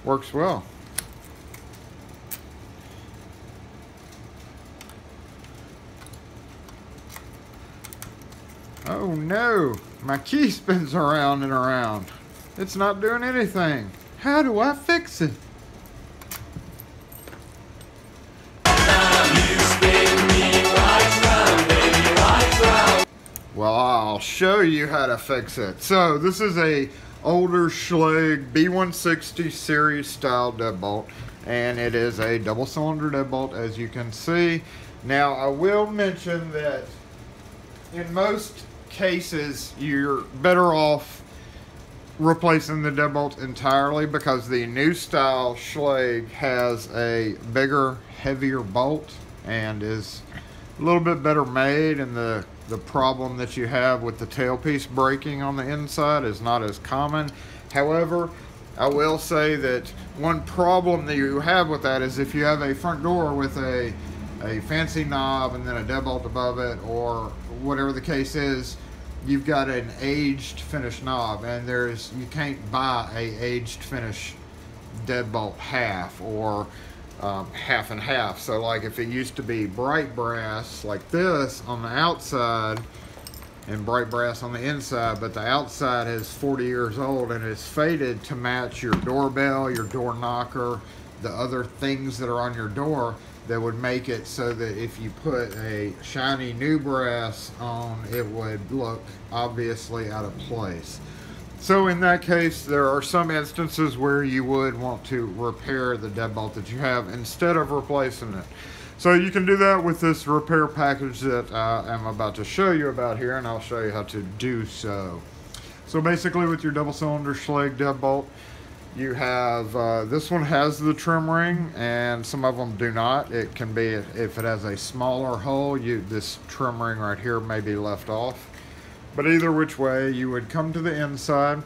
Works well. Oh no, my key spins around and around. It's not doing anything. How do I fix it? Well, I'll show you how to fix it. So this is a older Schlage B160 series style deadbolt, and it is a double cylinder deadbolt, as you can see. Now I will mention that in most cases you're better off replacing the deadbolt entirely, because the new style Schlage has a bigger, heavier bolt and is a little bit better made, and the problem that you have with the tailpiece breaking on the inside is not as common. However, I will say that one problem that you have with that is if you have a front door with a fancy knob and then a deadbolt above it, or whatever the case is, you've got an aged finish knob, and you can't buy a aged finish deadbolt half or half and half. So like if it used to be bright brass like this on the outside and bright brass on the inside, but the outside is 40 years old and is faded to match your doorbell, your door knocker, the other things that are on your door, that would make it so that if you put a shiny new brass on, it would look obviously out of place. So in that case, there are some instances where you would want to repair the deadbolt that you have instead of replacing it. So you can do that with this repair package that I'm about to show you about here, and I'll show you how to do so. So basically with your double cylinder Schlage deadbolt, you have, this one has the trim ring, and some of them do not. It can be, if it has a smaller hole, this trim ring right here may be left off. But either which way, you would come to the inside.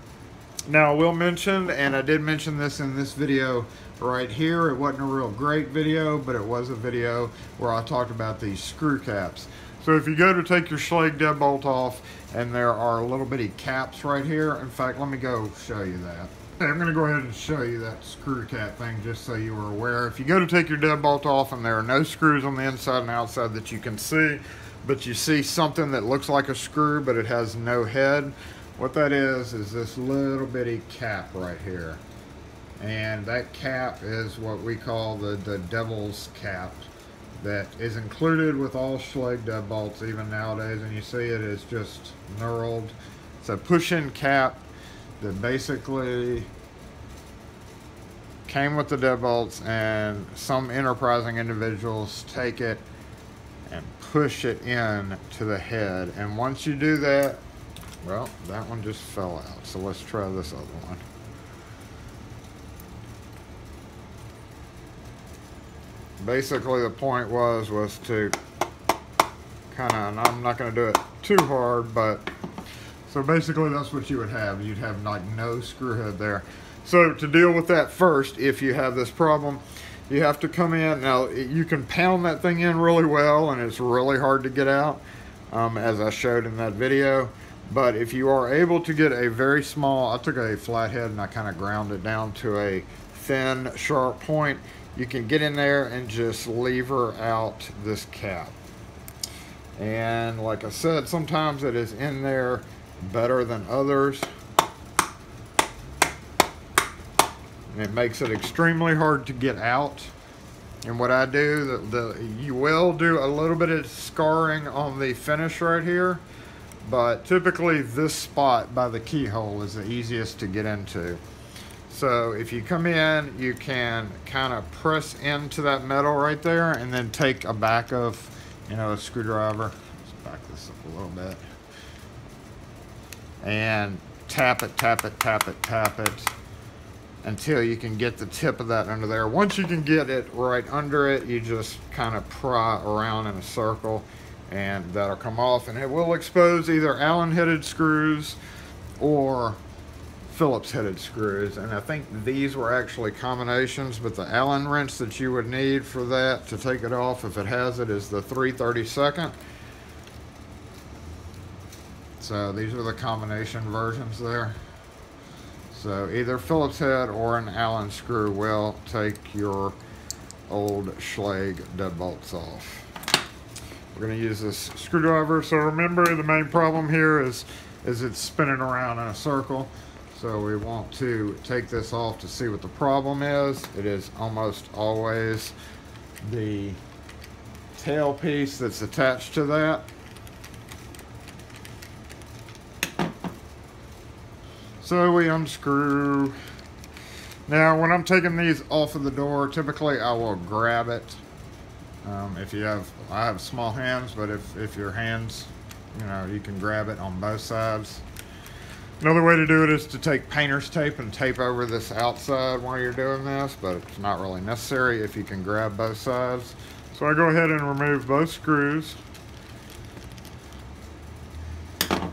Now I will mention, and I did mention this in this video right here, it wasn't a real great video, but it was a video where I talked about these screw caps. So if you go to take your Schlage deadbolt off, and there are little bitty caps right here. In fact, let me go show you that. I'm going to go ahead and show you that screw cap thing just so you are aware. If you go to take your deadbolt off and there are no screws on the inside and outside that you can see, but you see something that looks like a screw but it has no head, what that is this little bitty cap right here. And that cap is what we call the devil's cap, that is included with all Schlage deadbolts even nowadays, and you see it is just knurled. It's a push-in cap that basically came with the deadbolts, and some enterprising individuals take it and push it in to the head. And once you do that, well, that one just fell out. So let's try this other one. Basically the point was to kind of, and I'm not going to do it too hard, but so basically that's what you would have. You'd have like no screw head there. So to deal with that first, if you have this problem, you have to come in. Now you can pound that thing in really well, and it's really hard to get out, as I showed in that video. But if you are able to get a very small, I took a flathead and I kind of ground it down to a thin, sharp point. You can get in there and just lever out this cap. And like I said, sometimes it is in there better than others. And it makes it extremely hard to get out. And what I do, you will do a little bit of scarring on the finish right here, but typically this spot by the keyhole is the easiest to get into. So if you come in, you can kind of press into that metal right there, and then take a back of, a screwdriver. Let's back this up a little bit. And tap it, tap it, tap it, tap it, until you can get the tip of that under there. Once you can get it right under it, you just kind of pry around in a circle, and that'll come off, and it will expose either Allen headed screws or Phillips headed screws. And I think these were actually combinations, but the Allen wrench that you would need for that to take it off, if it has it, is the 3/32. So these are the combination versions there. So either Phillips head or an Allen screw will take your old Schlage deadbolts off. We're going to use this screwdriver. So remember, the main problem here is it's spinning around in a circle. So we want to take this off to see what the problem is. It is almost always the tailpiece that's attached to that. So we unscrew. Now when I'm taking these off of the door, typically I will grab it. I have small hands, but if your hands, you can grab it on both sides. Another way to do it is to take painter's tape and tape over this outside while you're doing this, but it's not really necessary if you can grab both sides. So I go ahead and remove both screws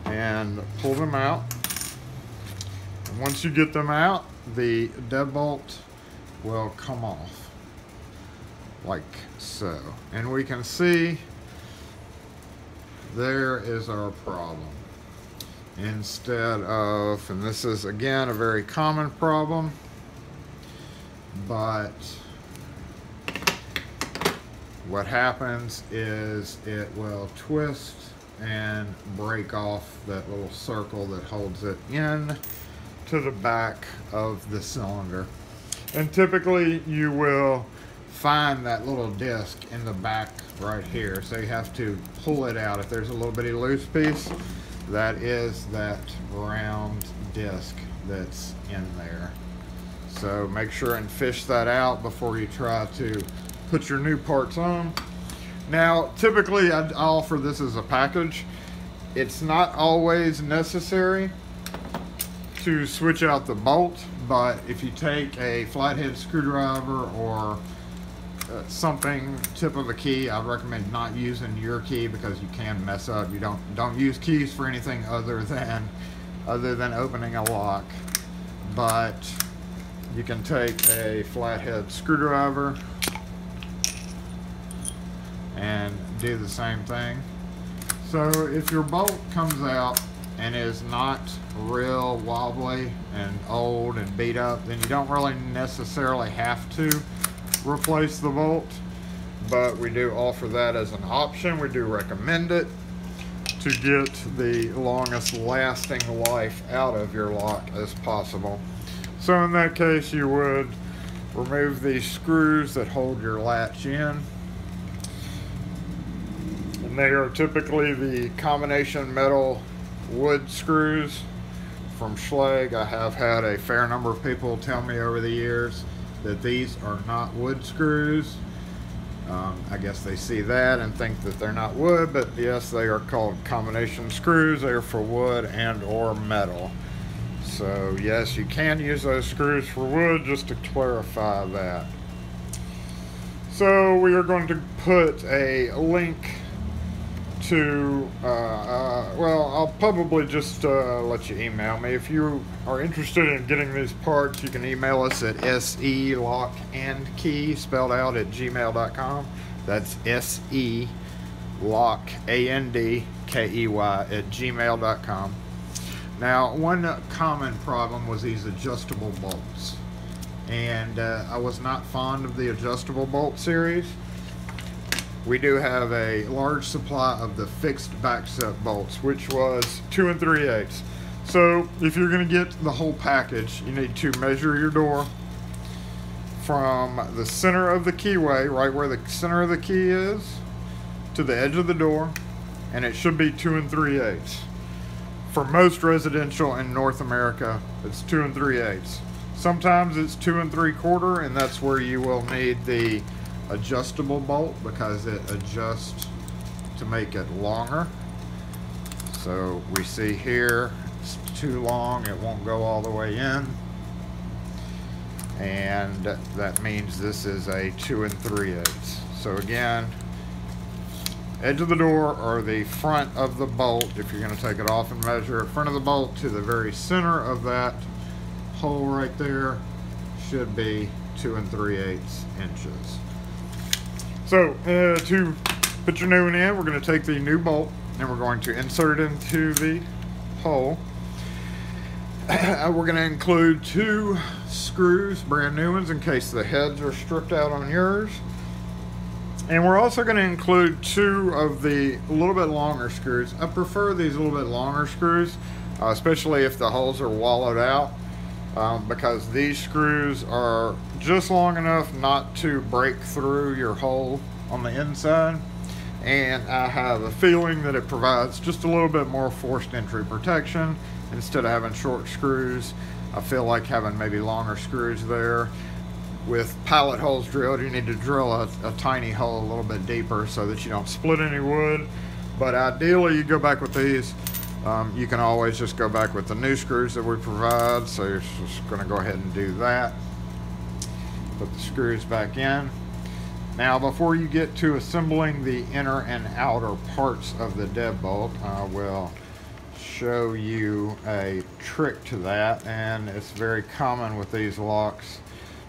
and pull them out. And once you get them out, the deadbolt will come off like so. And we can see there is our problem. Instead of, and this is again a very common problem, but what happens is it will twist and break off that little circle that holds it in to the back of the cylinder. And typically you will find that little disc in the back right here, so you have to pull it out. If there's a little bitty loose piece, that is that round disc that's in there. So make sure and fish that out before you try to put your new parts on. Now typically I offer this as a package. It's not always necessary to switch out the bolt, but if you take a flathead screwdriver or something, tip of a key, I'd recommend not using your key because you can mess up. You don't use keys for anything other than opening a lock. But you can take a flathead screwdriver and do the same thing. So if your bolt comes out and is not real wobbly and old and beat up, then you don't really necessarily have to replace the bolt, but we do offer that as an option. We do recommend it to get the longest lasting life out of your lock as possible. So in that case, you would remove these screws that hold your latch in, and they are typically the combination metal wood screws from Schlage. I have had a fair number of people tell me over the years that these are not wood screws. I guess they see that and think that they're not wood, but yes, they are called combination screws. They are for wood and or metal. So yes, you can use those screws for wood, just to clarify that. So we are going to put a link to, well, I'll probably just let you email me. If you are interested in getting these parts, you can email us at selockandkey, spelled out, at gmail.com. That's selockandkey at gmail.com. Now, one common problem was these adjustable bolts. And I was not fond of the adjustable bolt series. We do have a large supply of the fixed backset bolts, which was 2 3/8. So if you're going to get the whole package, you need to measure your door from the center of the keyway, right where the center of the key is, to the edge of the door, and it should be 2 3/8. For most residential in North America, it's 2 3/8. Sometimes it's 2 3/4, and that's where you will need the adjustable bolt because it adjusts to make it longer. So we see here it's too long, it won't go all the way in, and that means this is a 2 3/8. So again, edge of the door or the front of the bolt, if you're going to take it off and measure it, front of the bolt to the very center of that hole right there should be 2 3/8 inches. So to put your new one in, we're going to take the new bolt and we're going to insert it into the hole. We're going to include 2 screws, brand new ones, in case the heads are stripped out on yours. And we're also going to include 2 of the a little bit longer screws. I prefer these a little bit longer screws, especially if the holes are wallowed out, because these screws are just long enough not to break through your hole on the inside. And I have a feeling that it provides just a little bit more forced entry protection. Instead of having short screws, I feel like having maybe longer screws there. With pilot holes drilled, you need to drill a tiny hole a little bit deeper so that you don't split any wood. But ideally, you go back with these. You can always just go back with the new screws that we provide. So you're just going to go ahead and do that. Put the screws back in. Now, before you get to assembling the inner and outer parts of the deadbolt, I will show you a trick to that, and it's very common with these locks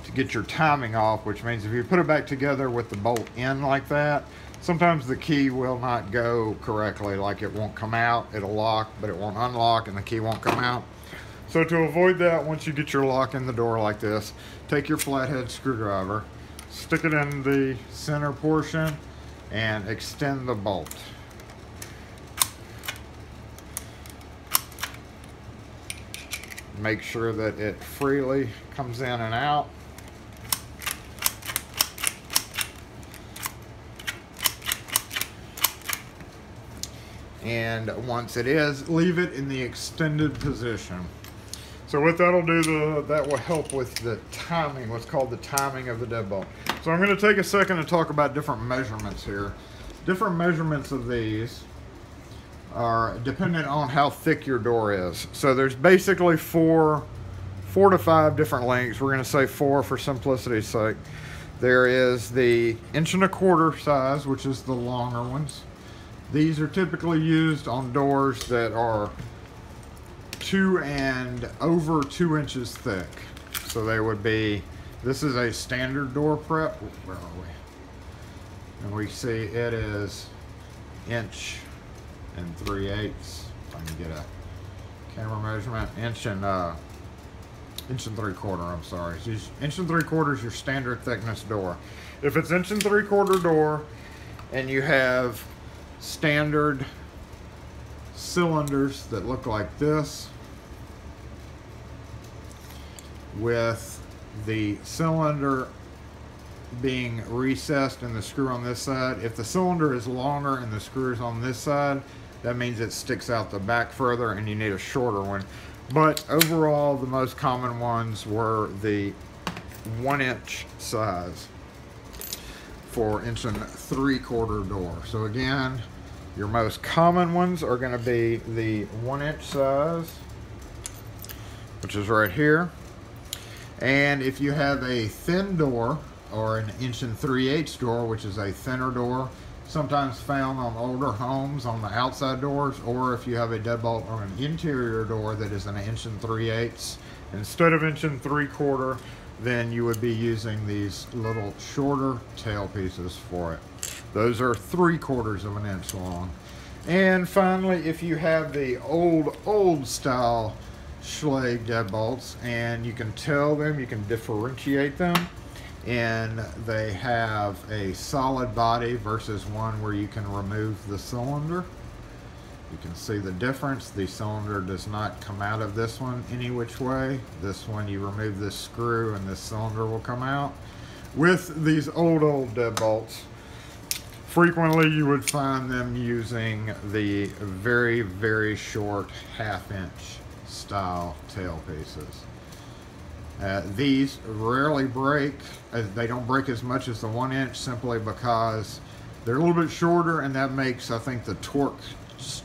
to get your timing off, which means if you put it back together with the bolt in like that, sometimes the key will not go correctly, like it won't come out. It'll lock, but it won't unlock, and the key won't come out. So to avoid that, once you get your lock in the door like this, take your flathead screwdriver, stick it in the center portion, and extend the bolt. Make sure that it freely comes in and out. And once it is, leave it in the extended position. So what that'll do, that will help with the timing, what's called the timing of the deadbolt. So I'm going to take a second to talk about different measurements here. Different measurements of these are dependent on how thick your door is. So there's basically four to five different lengths. We're going to say 4 for simplicity's sake. There is the 1¼ inch size, which is the longer ones. These are typically used on doors that are 2 and over 2 inches thick. So they would be, this is a standard door prep. Where are we? And we see it is 1 3/8. If I can get a camera measurement, 1 3/4. I'm sorry. 1 3/4 is your standard thickness door. If it's 1 3/4 door and you have standard cylinders that look like this, with the cylinder being recessed and the screw on this side, if the cylinder is longer and the screw is on this side, that means it sticks out the back further and you need a shorter one. But overall, the most common ones were the 1 inch size for 1 3/4 door. So again, your most common ones are going to be the 1 inch size, which is right here. And if you have a thin door, or an 1 3/8 door, which is a thinner door, sometimes found on older homes on the outside doors, or if you have a deadbolt on an interior door that is an 1 3/8 instead of 1 3/4, then you would be using these little shorter tail pieces for it. Those are 3/4 of an inch long. And finally, if you have the old style Schlage deadbolts, and you can tell them, you can differentiate them, and they have a solid body versus one where you can remove the cylinder. You can see the difference. The cylinder does not come out of this one any which way. This one, you remove this screw and this cylinder will come out. With these old deadbolts, frequently you would find them using the very, very short 1/2 inch style tail pieces. These rarely break. They don't break as much as the 1 inch, simply because they're a little bit shorter, and that makes, I think, the torque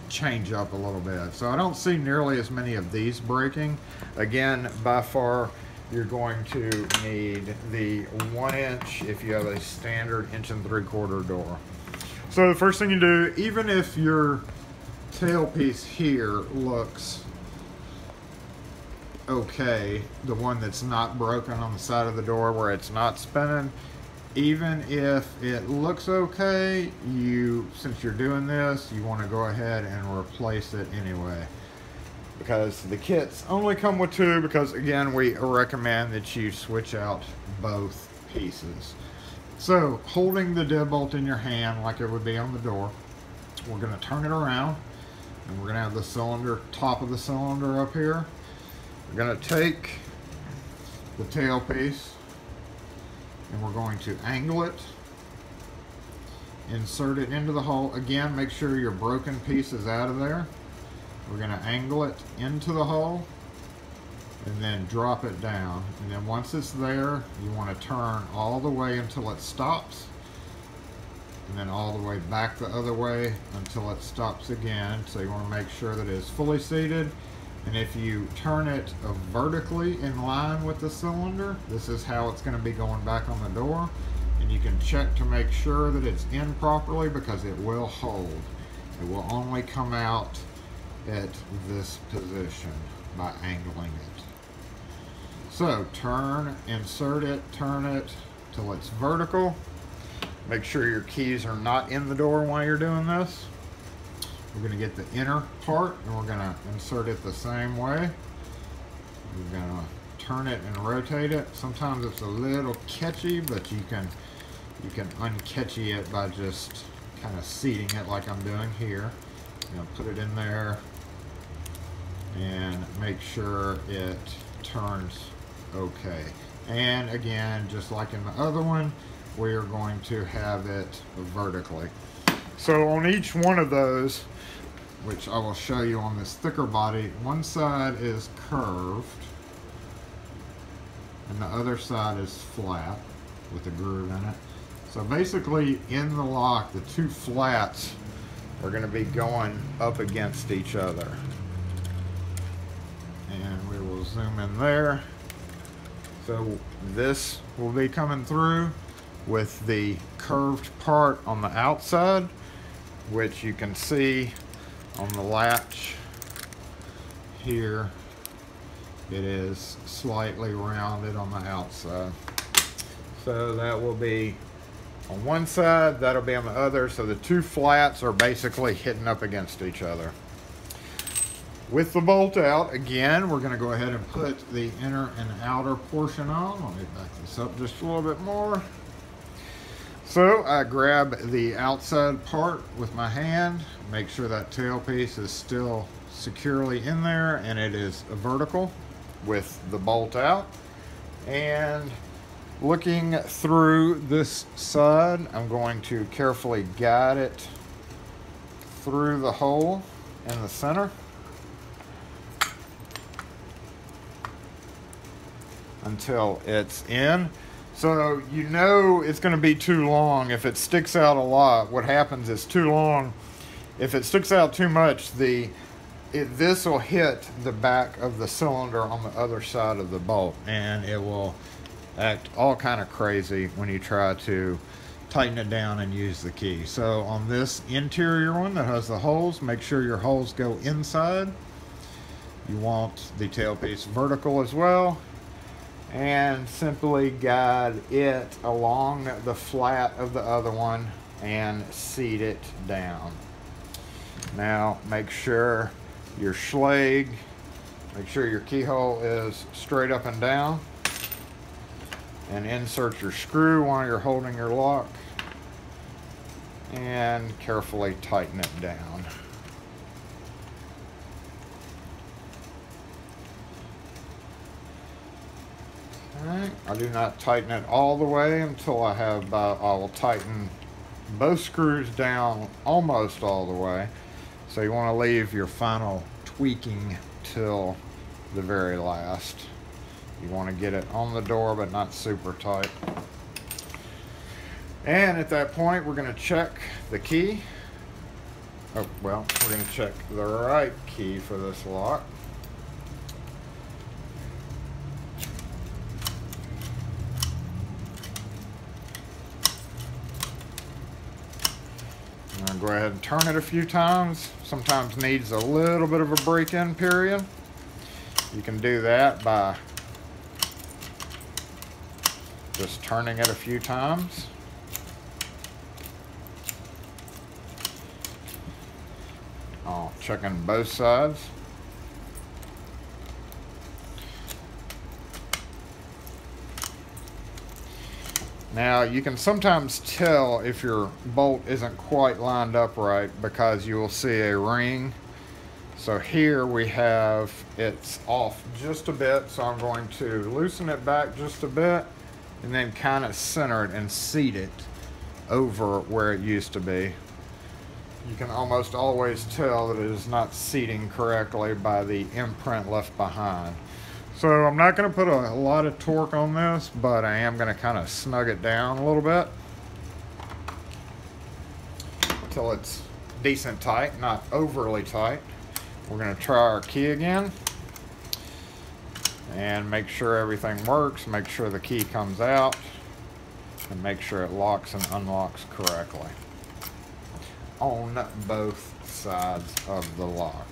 change up a little bit. So I don't see nearly as many of these breaking. Again, by far, you're going to need the 1 inch if you have a standard 1 3/4 door. So the first thing you do, even if your tailpiece here looks okay, the one that's not broken on the side of the door where it's not spinning, even if it looks okay, since you're doing this, you want to go ahead and replace it anyway. because the kits only come with two, because again, we recommend that you switch out both pieces. So holding the deadbolt in your hand like it would be on the door, we're going to turn it around, and we're going to have the cylinder, top of the cylinder up here. We're going to take the tailpiece and we're going to angle it, insert it into the hole. Again, make sure your broken piece is out of there. We're going to angle it into the hole and then drop it down. And then once it's there, you want to turn all the way until it stops, and then all the way back the other way until it stops again. So you want to make sure that it's fully seated. And if you turn it vertically in line with the cylinder, this is how it's going to be going back on the door. And you can check to make sure that it's in properly, because it will hold. It will only come out at this position by angling it. So turn, insert it, turn it till it's vertical. Make sure your keys are not in the door while you're doing this. We're going to get the inner part and we're going to insert it the same way. We're going to turn it and rotate it. Sometimes it's a little catchy, but you can uncatchy it by just kind of seating it like I'm doing here. You know, put it in there and make sure it turns okay. And again, just like in the other one, we are going to have it vertically. So on each one of those, which I will show you on this thicker body, one side is curved and the other side is flat with a groove in it. So basically in the lock, the two flats are going to be going up against each other. And we will zoom in there. So this will be coming through with the curved part on the outside, which you can see on the latch here. It is slightly rounded on the outside. So that will be on one side, that'll be on the other. So the two flats are basically hitting up against each other. With the bolt out, again, we're going to go ahead and put the inner and outer portion on. Let me back this up just a little bit more. So I grab the outside part with my hand, make sure that tailpiece is still securely in there and it is vertical with the bolt out. And looking through this side, I'm going to carefully guide it through the hole in the center until it's in. So you know it's going to be too long. If it sticks out a lot, what happens is too long. If it sticks out too much, this will hit the back of the cylinder on the other side of the bolt, and it will act all kind of crazy when you try to tighten it down and use the key. So on this interior one that has the holes, make sure your holes go inside. You want the tailpiece vertical as well, and simply guide it along the flat of the other one and seat it down. Now make sure your Schlage, make sure your keyhole is straight up and down, and insert your screw while you're holding your lock and carefully tighten it down. Alright, I do not tighten it all the way until I have, I will tighten both screws down almost all the way. So you want to leave your final tweaking till the very last. You want to get it on the door but not super tight. And at that point we're going to check the key. Oh, well, we're going to check the right key for this lock. I'm going to go ahead and turn it a few times. Sometimes needs a little bit of a break-in period. You can do that by just turning it a few times. Checking both sides. Now you can sometimes tell if your bolt isn't quite lined up right because you will see a ring. So here we have, it's off just a bit, so I'm going to loosen it back just a bit and then kind of center it and seat it over where it used to be. You can almost always tell that it is not seating correctly by the imprint left behind. So I'm not going to put a lot of torque on this, but I am going to kind of snug it down a little bit until it's decent tight, not overly tight. We're going to try our key again and make sure everything works, make sure the key comes out, and make sure it locks and unlocks correctly on both sides of the lock.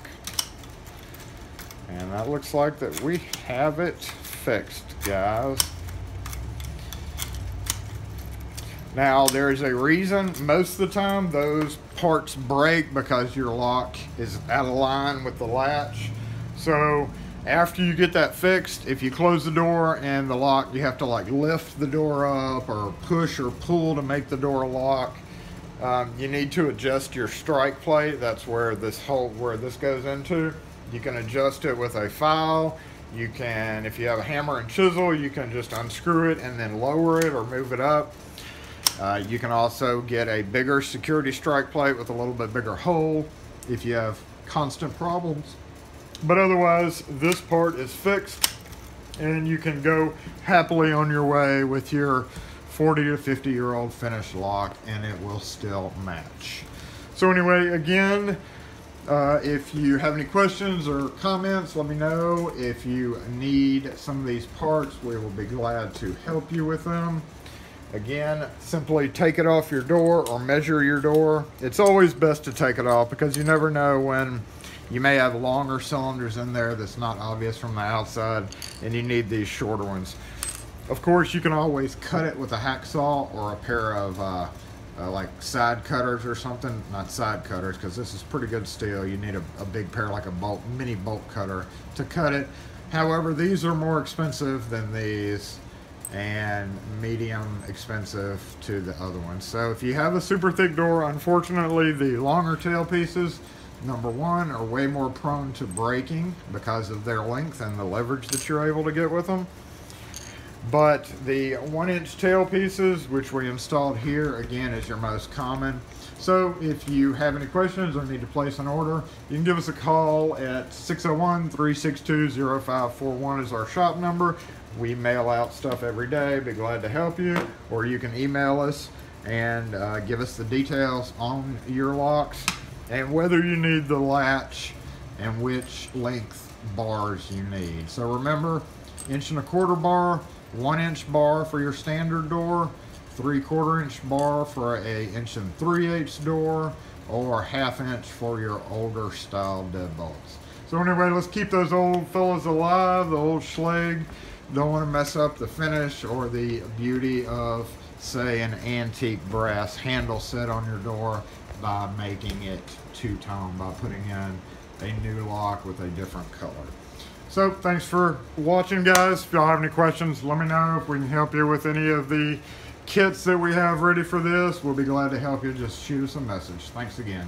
And that looks like that we have it fixed, guys. Now, there's a reason most of the time those parts break because your lock is out of line with the latch. So after you get that fixed, if you close the door and the lock, you have to like lift the door up or push or pull to make the door lock. You need to adjust your strike plate. That's where this hole, where this goes into. You can adjust it with a file. You can, if you have a hammer and chisel, you can just unscrew it and then lower it or move it up. You can also get a bigger security strike plate with a little bit bigger hole if you have constant problems. But otherwise, this part is fixed and you can go happily on your way with your 40 to 50-year-old finished lock and it will still match. So anyway, again, if you have any questions or comments, let me know. If you need some of these parts, we will be glad to help you with them. Again, simply take it off your door or measure your door. It's always best to take it off because you never know when you may have longer cylinders in there that's not obvious from the outside and you need these shorter ones. Of course, you can always cut it with a hacksaw or a pair of like side cutters or something. Not side cutters because this is pretty good steel. You need a big pair, like a mini bolt cutter to cut it. However, these are more expensive than these and medium expensive to the other ones. So if you have a super thick door, unfortunately the longer tail pieces, number one, are way more prone to breaking because of their length and the leverage that you're able to get with them. But the 1-inch tail pieces, which we installed here, again, is your most common. So if you have any questions or need to place an order, you can give us a call at 601-362-0541 is our shop number. We mail out stuff every day, be glad to help you. Or you can email us and give us the details on your locks and whether you need the latch and which length bars you need. So remember, 1.25 inch bar, 1-inch bar for your standard door, 3/4 inch bar for a 1 3/8 door, or 1/2 inch for your older style deadbolts. So anyway, let's keep those old fellas alive, the old Schlage. Don't want to mess up the finish or the beauty of, say, an antique brass handle set on your door by making it two-tone, by putting in a new lock with a different color. So thanks for watching, guys. If y'all have any questions, let me know. If we can help you with any of the kits that we have ready for this, we'll be glad to help you. Just shoot us a message. Thanks again.